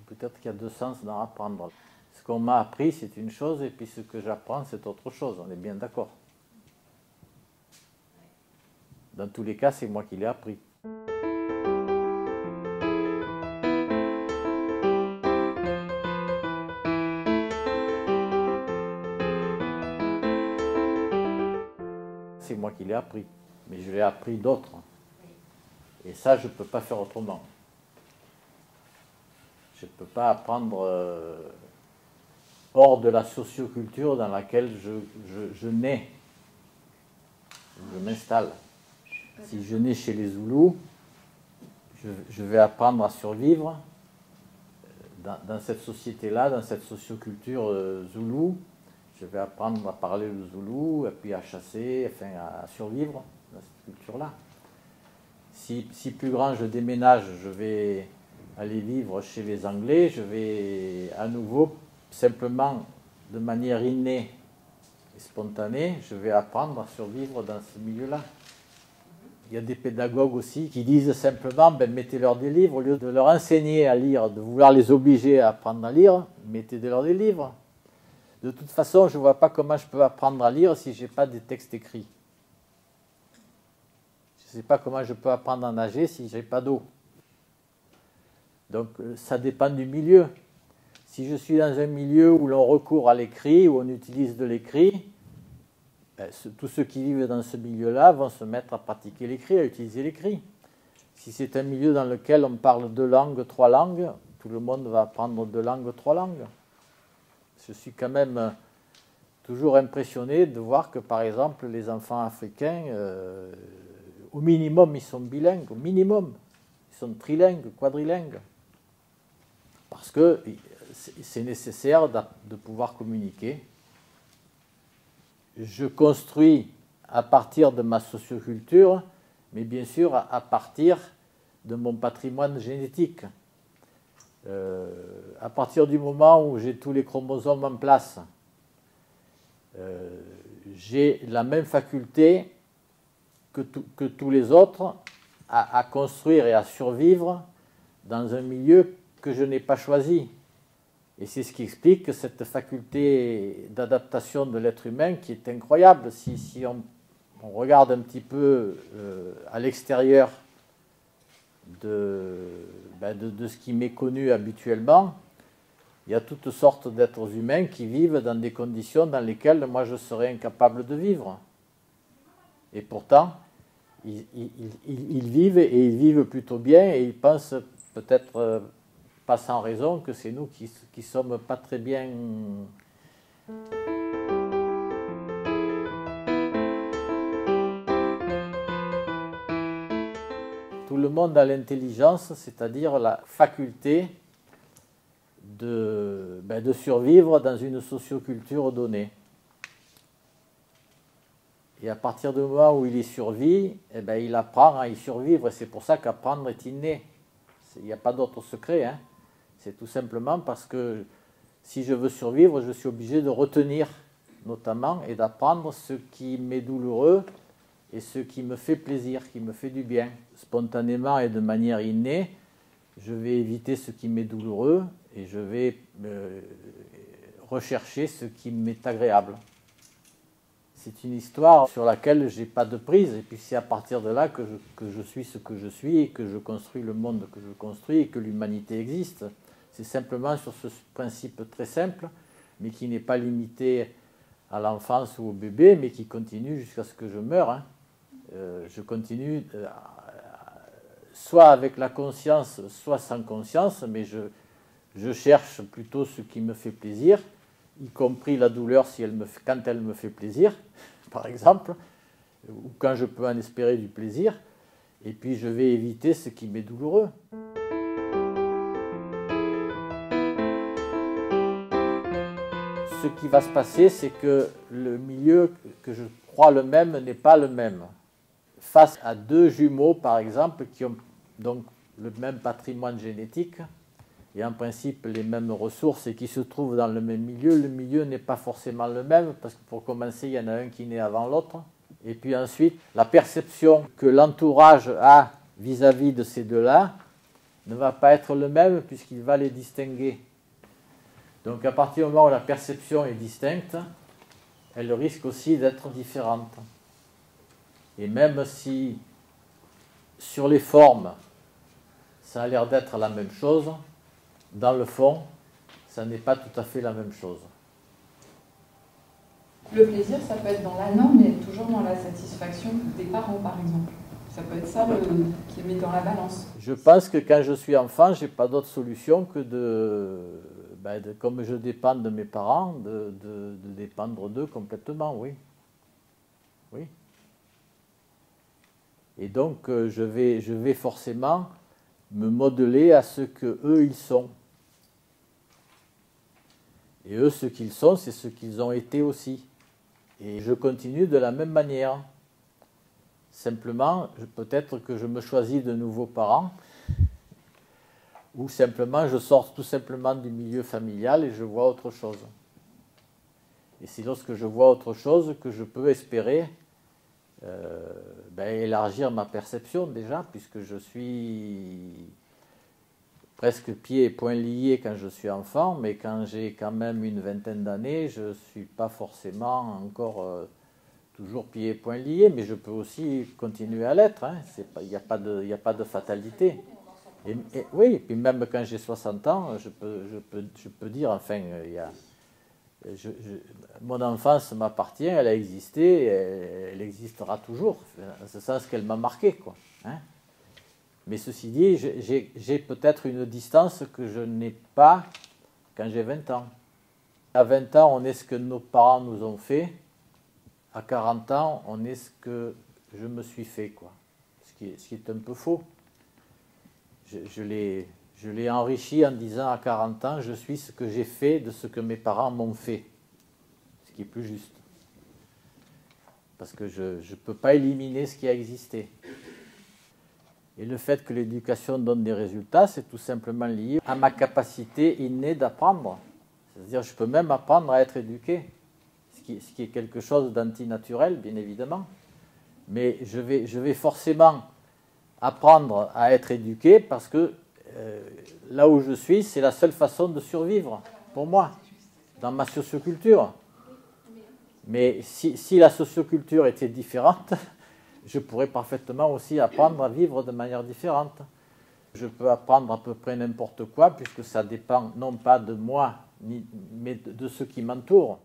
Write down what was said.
Peut-être qu'il y a deux sens d'en apprendre. Ce qu'on m'a appris, c'est une chose, et puis ce que j'apprends, c'est autre chose. On est bien d'accord. Dans tous les cas, c'est moi qui l'ai appris. C'est moi qui l'ai appris, mais je l'ai appris d'autres. Et ça, je ne peux pas faire autrement. Je ne peux pas apprendre hors de la socioculture dans laquelle je nais. Je m'installe. Si je nais chez les Zoulous, je vais apprendre à survivre dans cette société-là, dans cette socioculture Zoulou. Je vais apprendre à parler le Zoulou, et puis à chasser, enfin à survivre dans cette culture-là. Si plus grand je déménage, je vais aller vivre chez les Anglais, je vais à nouveau, simplement de manière innée et spontanée, je vais apprendre à survivre dans ce milieu-là. Il y a des pédagogues aussi qui disent simplement, mettez-leur des livres, au lieu de leur enseigner à lire, de vouloir les obliger à apprendre à lire, mettez-leur des livres. De toute façon, je ne vois pas comment je peux apprendre à lire si je n'ai pas des textes écrits. Je ne sais pas comment je peux apprendre à nager si je n'ai pas d'eau. Donc ça dépend du milieu. Si je suis dans un milieu où l'on recourt à l'écrit, où on utilise de l'écrit, tous ceux qui vivent dans ce milieu-là vont se mettre à pratiquer l'écrit, à utiliser l'écrit. Si c'est un milieu dans lequel on parle deux langues, trois langues, tout le monde va apprendre deux langues, trois langues. Je suis quand même toujours impressionné de voir que, par exemple, les enfants africains, au minimum, ils sont bilingues, au minimum. Ils sont trilingues, quadrilingues. Parce que c'est nécessaire de pouvoir communiquer. Je construis à partir de ma socioculture, mais bien sûr à partir de mon patrimoine génétique. À partir du moment où j'ai tous les chromosomes en place, j'ai la même faculté que tous les autres à construire et à survivre dans un milieu que je n'ai pas choisi. Et c'est ce qui explique cette faculté d'adaptation de l'être humain qui est incroyable. Si on regarde un petit peu à l'extérieur de ce qui m'est connu habituellement, il y a toutes sortes d'êtres humains qui vivent dans des conditions dans lesquelles moi je serais incapable de vivre. Et pourtant, ils vivent et ils vivent plutôt bien et ils pensent peut-être pas sans raison que c'est nous qui sommes pas très bien. Tout le monde a l'intelligence, c'est-à-dire la faculté de survivre dans une socioculture donnée. Et à partir du moment où il y survit, il apprend à y survivre. Et c'est pour ça qu'apprendre est inné. Il n'y a pas d'autre secret. C'est tout simplement parce que si je veux survivre, je suis obligé de retenir notamment et d'apprendre ce qui m'est douloureux et ce qui me fait plaisir, qui me fait du bien. Spontanément et de manière innée, je vais éviter ce qui m'est douloureux et je vais rechercher ce qui m'est agréable. C'est une histoire sur laquelle je n'ai pas de prise, et puis c'est à partir de là que je suis ce que je suis, et que je construis le monde que je construis, et que l'humanité existe. C'est simplement sur ce principe très simple, mais qui n'est pas limité à l'enfance ou au bébé, mais qui continue jusqu'à ce que je meure. Je continue soit avec la conscience, soit sans conscience, mais je cherche plutôt ce qui me fait plaisir, y compris la douleur quand elle me fait plaisir, par exemple, ou quand je peux en espérer du plaisir, et puis je vais éviter ce qui m'est douloureux. Ce qui va se passer, c'est que le milieu que je crois le même n'est pas le même. Face à deux jumeaux, par exemple, qui ont donc le même patrimoine génétique, et en principe les mêmes ressources et qui se trouvent dans le milieu n'est pas forcément le même, parce que pour commencer, il y en a un qui naît avant l'autre. Et puis ensuite, la perception que l'entourage a vis-à-vis de ces deux-là ne va pas être le même puisqu'il va les distinguer. Donc à partir du moment où la perception est distincte, elle risque aussi d'être différente. Et même si sur les formes, ça a l'air d'être la même chose, dans le fond, ça n'est pas tout à fait la même chose. Le plaisir, ça peut être dans l'allant, mais toujours dans la satisfaction des parents, par exemple. Ça peut être ça qui met dans la balance. Je pense que quand je suis enfant, je n'ai pas d'autre solution que comme je dépends de mes parents, de dépendre d'eux complètement, oui. Oui. Et donc, je vais forcément me modeler à ce qu'eux, ils sont. Et eux, ce qu'ils sont, c'est ce qu'ils ont été aussi. Et je continue de la même manière. Simplement, peut-être que je me choisis de nouveaux parents, ou simplement je sors tout simplement du milieu familial et je vois autre chose. Et c'est lorsque je vois autre chose que je peux espérer élargir ma perception déjà, puisque je suis presque pieds et poings liés quand je suis enfant, mais quand j'ai quand même une vingtaine d'années, je ne suis pas forcément encore toujours pieds et poings liés, mais je peux aussi continuer à l'être. Hein. Il n'y a pas de fatalité. Oui, puis même quand j'ai 60 ans, je peux dire, enfin, mon enfance m'appartient, elle a existé, elle existera toujours. C'est ça ce qu'elle m'a marqué, quoi. Hein. Mais ceci dit, j'ai peut-être une distance que je n'ai pas quand j'ai 20 ans. À 20 ans, on est ce que nos parents nous ont fait. À 40 ans, on est ce que je me suis fait, quoi. Ce qui est un peu faux. Je l'ai enrichi en disant à 40 ans, je suis ce que j'ai fait de ce que mes parents m'ont fait. Ce qui est plus juste. Parce que je ne peux pas éliminer ce qui a existé. Et le fait que l'éducation donne des résultats, c'est tout simplement lié à ma capacité innée d'apprendre. C'est-à-dire, je peux même apprendre à être éduqué, ce qui est quelque chose d'antinaturel, bien évidemment. Mais je vais forcément apprendre à être éduqué parce que là où je suis, c'est la seule façon de survivre, pour moi, dans ma socioculture. Mais si la socioculture était différente, je pourrais parfaitement aussi apprendre à vivre de manière différente. Je peux apprendre à peu près n'importe quoi, puisque ça dépend non pas de moi, mais de ceux qui m'entourent.